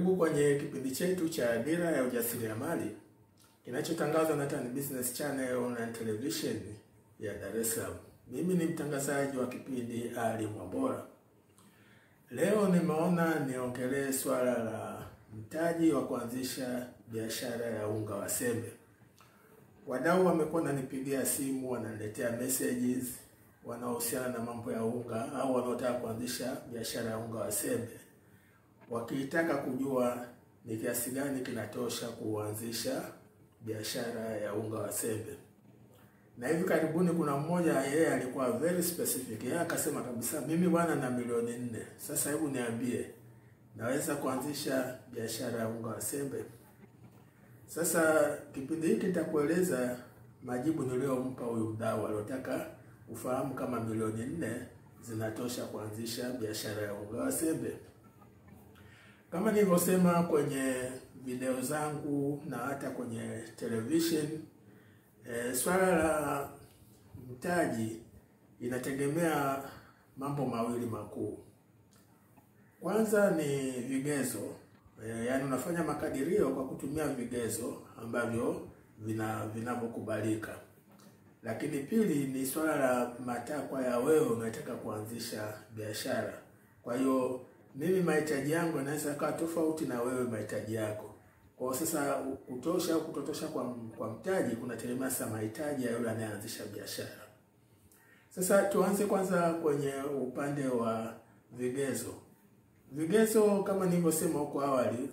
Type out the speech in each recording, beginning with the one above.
Karibu kwenye kipindi chetu cha Dira ya Ujasiriamali kinachotangazwa na Tan Business Channel Online Television ya Dar es Salaam. Mimi ni mtangazaji wa kipindi Ali Mwambola. Leo nimeona niongelee swala la mtaji wa kuanzisha biashara ya unga wa sembe. Wadau wamekuwa wananipigia simu, wananiletea messages wanaohusiana na mambo ya unga au wanaotaka kuanzisha biashara ya unga wa sembe, wakitaka kujua ni kiasi gani kinatosha kuanzisha biashara ya unga wa sembe. Na hivi karibuni kuna mmoja yeye alikuwa very specific. Yeye akasema kabisa, mimi bwana na milioni 4. Sasa hebu niambie, naweza kuanzisha biashara ya unga wa sembe? Sasa kipindi hiki nitakueleza majibu niliyompa huyu mdau aliyotaka ufahamu kama milioni 4 zinatosha kuanzisha biashara ya unga wa sembe. Kama nilivyosema kwenye video zangu na hata kwenye television, swala la mtaji inategemea mambo mawili makuu. Kwanza ni vigezo, yaani unafanya makadirio kwa kutumia vigezo ambavyo vinavyokubalika. Lakini pili ni swala la matakwa ya wewe unataka kuanzisha biashara. Kwa hiyo mimi mahitaji yangu yanaweza kuwa tofauti na wewe mahitaji yako. Kwa sasa kutosha au kutotosha kwa mtaji kunategemea sana mahitaji ya yule anayeanzisha biashara. Sasa tuanze kwanza kwenye upande wa vigezo. Vigezo kama nilivyosema huko awali,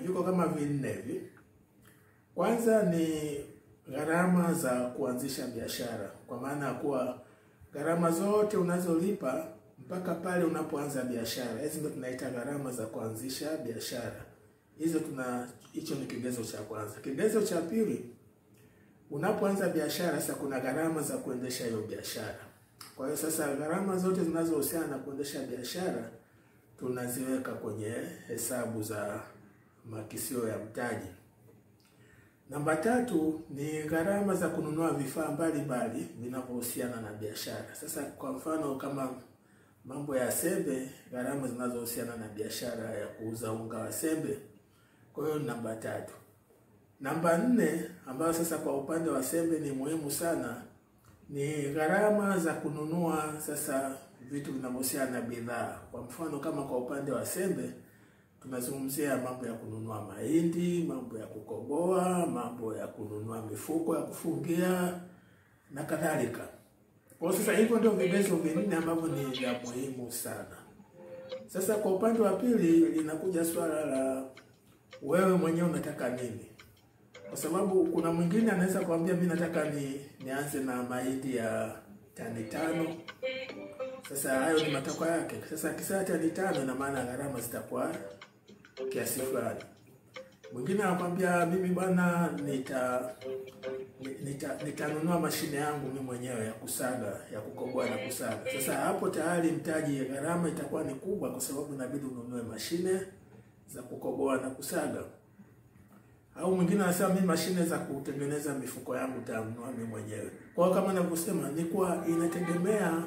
viko kama 4 hivi. Kwanza ni gharama za kuanzisha biashara, kwa maana kuwa gharama zote unazolipa mpaka pale unapoanza biashara, hizo ndio tunaita gharama za kuanzisha biashara. Hicho ni kigezo cha kwanza. Kigezo cha pili, unapoanza biashara sasa kuna gharama za kuendesha hiyo biashara. Kwa hiyo sasa gharama zote zinazohusiana na kuendesha biashara tunaziweka kwenye hesabu za makisio ya mtaji. Namba 3 ni gharama za kununua vifaa mbalimbali vinavyohusiana na biashara. Sasa kwa mfano kama mambo ya sembe, gharama zinazohusiana na biashara ya kuuza unga wa sembe. Kwa hiyo namba 3. Namba 4 ambayo sasa kwa upande wa sembe ni muhimu sana, ni gharama za kununua sasa vitu vinavyohusiana na bidhaa. Kwa mfano kama kwa upande wa sembe tunazungumzia mambo ya kununua mahindi, mambo ya kukoboa, mambo ya kununua mifuko ya kufungia na kadhalika. Kwa sasa hivyo ndio vigezo 4 ambavyo ni vya muhimu sana. Sasa kwa upande wa pili linakuja swala la wewe mwenyewe unataka nini. Kwa sababu kuna mwingine anaweza kuambia mimi nataka nianze na mahindi ya tani 5. Sasa hayo ni matakwa yake. Sasa akisema tani 5 ina maana gharama zitakuwa kiasi fulani. Mwingine anakuambia mimi bwana nitanunua mashine yangu mimi mwenyewe ya kusaga, ya kukoboa na kusaga. Sasa hapo tayari mtaji, gharama itakuwa ni kubwa kwa sababu inabidi ununue mashine za kukoboa na kusaga. Au mwingine anasema mimi mashine za kutengeneza mifuko yangu nitanunua mimi mwenyewe. Kwa hiyo kama ninavyosema ni kwa inategemea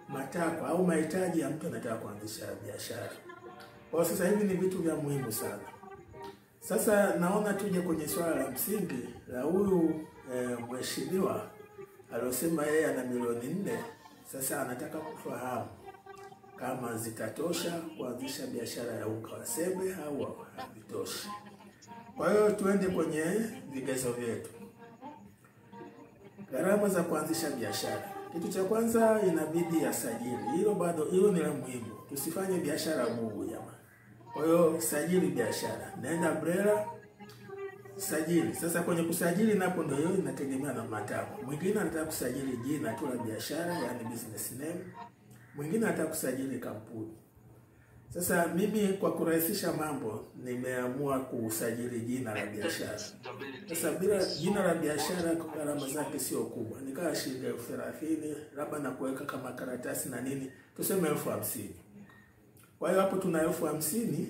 matakwa au mahitaji ya mtu anataka kuanzisha biashara. Kwa sasa hivi ni vitu vya muhimu sana. Sasa naona tuje kwenye swala la msingi la huyu mheshimiwa aliyosema yeye ana milioni 4. Sasa anataka kufahamu kama zitatosha kuanzisha biashara ya unga wa sembe au havitoshi. Kwa hiyo tuende kwenye vigezo vyetu. Gharama za kuanzisha biashara. Kitu cha kwanza inabidi asajili. Hilo ni la muhimu. Tusifanye biashara bubu jamani. Kwa hiyo sajili biashara. Naenda BRELA, sajili. Sasa kwenye kusajili napo ndio hiyo inategemea na matakwa. Mwingine anataka kusajili jina tu la biashara, yani business name. Mwingine anataka kusajili kampuni. Sasa mimi kwa kurahisisha mambo nimeamua kusajili jina la biashara. Sasa bila jina la biashara gharama zake sio kubwa. Nikaa shilingi 30,000, labda na kuweka kama karatasi na nini, tuseme 50,000. Kwa hiyo hapo tuna 50,000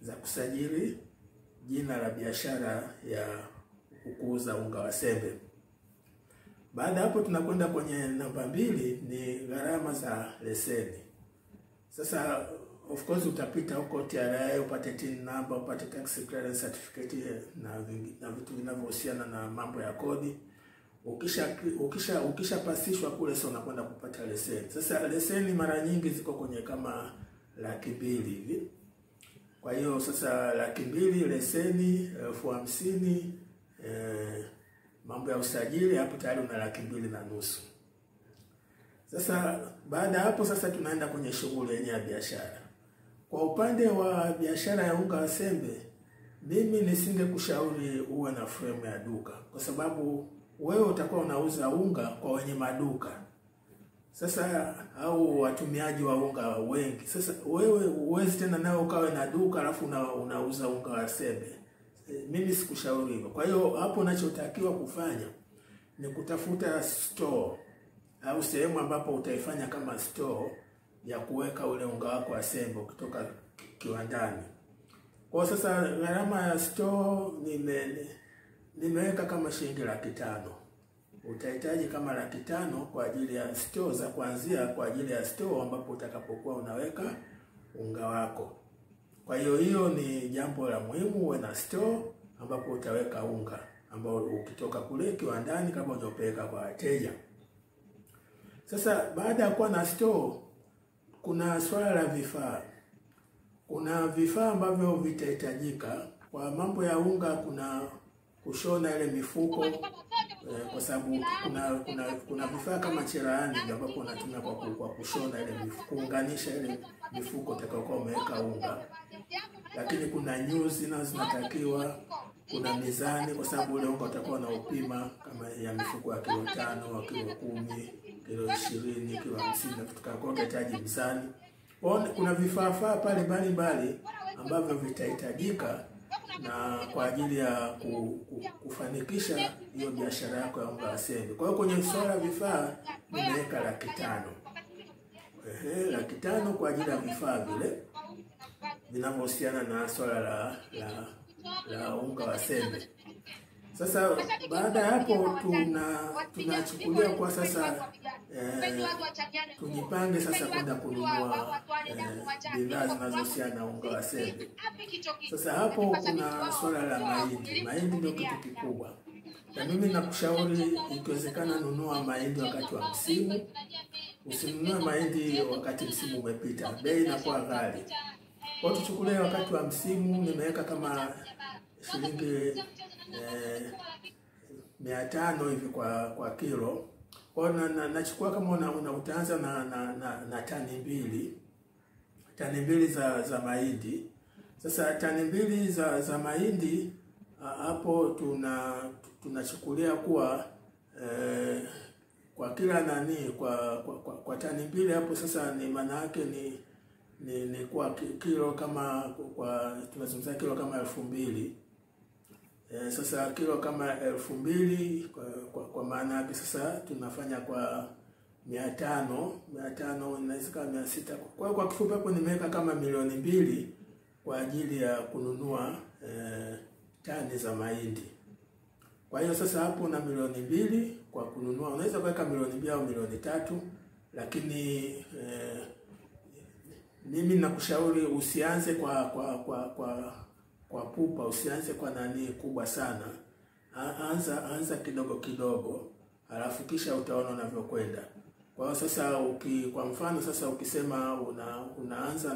za kusajili jina la biashara ya kuuza unga wa sembe. Baada hapo tunakwenda kwenye namba 2, ni gharama za leseni. Sasa Of course utapita huko TRA upate TIN number, upate tax clearance certificate na vitu vinavyohusiana na mambo ya kodi. Ukisha pasishwa kule, sasa unakwenda kupata leseni. Sasa leseni mara nyingi ziko kwenye kama 200,000 hivi. Kwa hiyo sasa 200,000 leseni, 50,000 mambo ya usajili, hapo tayari una 2,500,000. Sasa baada hapo sasa tunaenda kwenye shughuli yenyewe ya biashara. Kwa upande wa biashara ya unga wa sembe, mimi nisingekushauri uwe na frame ya duka, kwa sababu wewe utakuwa unauza unga kwa wenye maduka. Sasa au watumiaji wa unga wengi. Sasa wewe uwezi tena nao ukawe na duka alafu unauza unga wa sembe. Mimi sikushauri hivyo. Kwa hiyo hapo unachotakiwa kufanya ni kutafuta store au sehemu ambapo utaifanya kama store ya kuweka ule unga wako wa sembe kutoka kiwandani. Kwa sasa gharama ya store nimeweka kama shilingi 500,000. Utahitaji kama 500,000 kwa ajili ya store za kuanzia, kwa ajili ya store ambapo utakapokuwa unaweka unga wako. Kwa hiyo ni jambo la muhimu, uwe na store ambapo utaweka unga ambao ukitoka kule kiwandani kama unapeleka kwa wateja. Sasa baada ya kuwa na store, kuna swala la vifaa. Kuna vifaa ambavyo vitahitajika. Kwa mambo ya unga kuna kushona ile mifuko, kwa sababu kuna vifaa kama cherehani ambapo unatumia kwa kushona ile mifuko, kuunganisha ile mifuko utakayokuwa umeweka unga. Lakini kuna nyuzi nazo zinatakiwa, kuna mizani kwa sababu ule unga utakuwa na upima kama ya mifuko ya kilo 5, kilo 10, kilo 20, kilo 50 na tutakayokuwa unahitaji mizani. Kuna vifaa pale mbalimbali ambavyo vitahitajika na kwa ajili ya kufanikisha hiyo biashara yako ya unga wa sembe. Kwa hiyo kwenye swala vifaa nimeweka 500,000. 500,000 kwa ajili ya vifaa vile vinavyohusiana na swala la unga wa sembe. Sasa baada ya hapo tunachukulia kwa sasa tujipange sasa kwenda kununua bidhaa zinazohusiana na unga wa sembe. Sasa hapo kuna swala la mahindi. Mahindi ndio kitu kikubwa. Na mimi nakushauri ikiwezekana nunua mahindi wakati wa msimu. Usinunue mahindi wakati msimu umepita. Bei inakuwa ghali. Kwa hiyo tuchukulie wakati wa msimu, nimeweka kama shilingi 500 hivi kwa kilo. Kwa hiyo nachukua kama utaanza na tani 2. Tani 2 za mahindi. Sasa tani 2 za mahindi hapo tunachukulia kuwa kwa kila kwa tani 2 hapo sasa ni maana yake ni kwa kilo kama tunazungumzia kilo kama 2,000. Sasa kilo kama 2,000 kwa maana yake sasa tunafanya kwa 500 inaweza kama 600. Kwa hiyo kwa kifupi hapo nimeweka kama 2,000,000 kwa ajili ya kununua tani za mahindi. Kwa hiyo sasa hapo na 2,000,000 kwa kununua, unaweza kuweka 2,000,000 au 3,000,000, lakini mimi nakushauri usianze kwa pupa, usianze kwa nani kubwa sana. Anza kidogo kidogo, alafu kisha utaona unavyokwenda. Kwa hiyo sasa kwa mfano sasa ukisema unaanza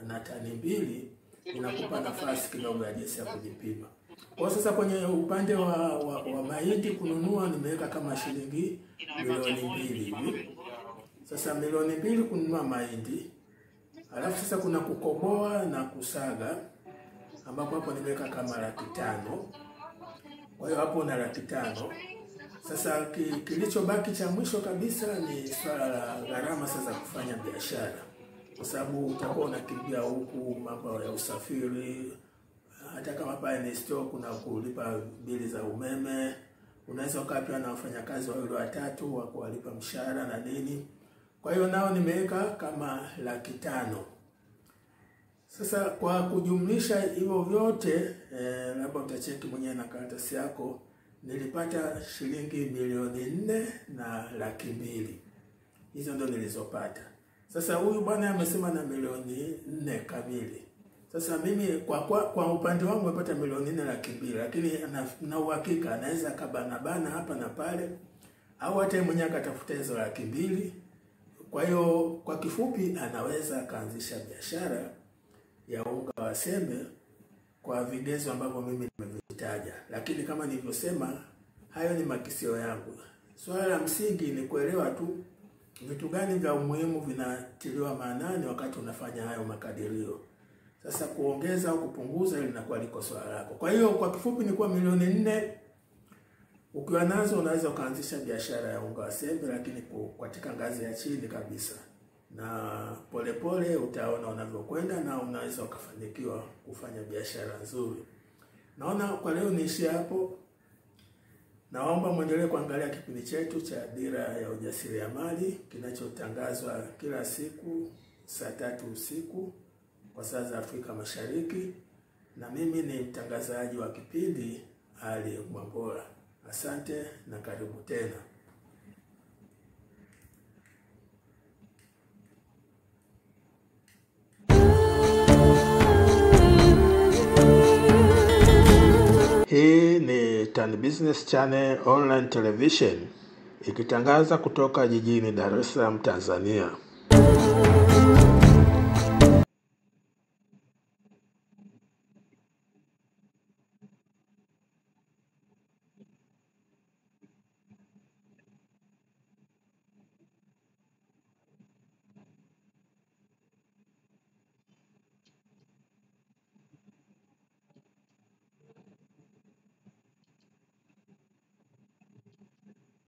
na tani 2, inakupa nafasi kidogo ya jinsi ya kujipima. Kwa sasa kwenye upande wa mahindi kununua nimeweka kama shilingi 2,000,000 hivi. Sasa 2,000,000 kununua mahindi. Alafu sasa kuna kukoboa na kusaga ambapo hapo nimeweka kama 500,000. Kwa hiyo hapo na 500,000. Sasa kilichobaki cha mwisho kabisa ni swala la gharama sasa kufanya biashara. Kwa sababu utakuwa unakimbia huku mambo ya usafiri, hata kama pale ni store kuna kulipa bili za umeme, unaweza ukapia na wafanyakazi 2 3 wa kuwalipa mshahara na nini. Kwa hiyo nao nimeweka kama 500,000. Sasa kwa kujumlisha hivyo vyote, labda utacheki mwenyewe na karatasi yako, nilipata shilingi 4,200,000. Hizo ndo nilizopata. Sasa huyu bwana amesema na milioni 4 kamili. Sasa mimi kwa upande wangu nimepata milioni 4,200,000, lakini na uhakika anaweza kabana hapa na pale, au hata yeye mwenyewe akatafuta hizo 200,000. Kwa hiyo kwa kifupi anaweza akaanzisha biashara ya unga wa sembe kwa vigezo ambavyo mimi nimevitaja. Lakini kama nilivyosema, hayo ni makisio yangu. Swala la msingi ni kuelewa tu vitu gani vya umuhimu vinatiliwa maanani wakati unafanya hayo makadirio. Sasa kuongeza au kupunguza linakuwa liko swala lako. Kwa hiyo kwa kifupi ni kwa milioni 4 ukiwa nazo unaweza ukaanzisha biashara ya unga wa sembe, lakini katika ngazi ya chini kabisa. Na polepole utaona unavyokwenda na unaweza ukafanikiwa kufanya biashara nzuri. Naona kwa leo niishie hapo. Naomba muendelee kuangalia kipindi chetu cha Dira ya Ujasiriamali kinachotangazwa kila siku saa 3 usiku kwa saa za Afrika Mashariki, na mimi ni mtangazaji wa kipindi Ali Mwambola. Asante na karibu tena. Hii ni Tan Business Channel Online Television ikitangaza kutoka jijini Dar es Salaam, Tanzania.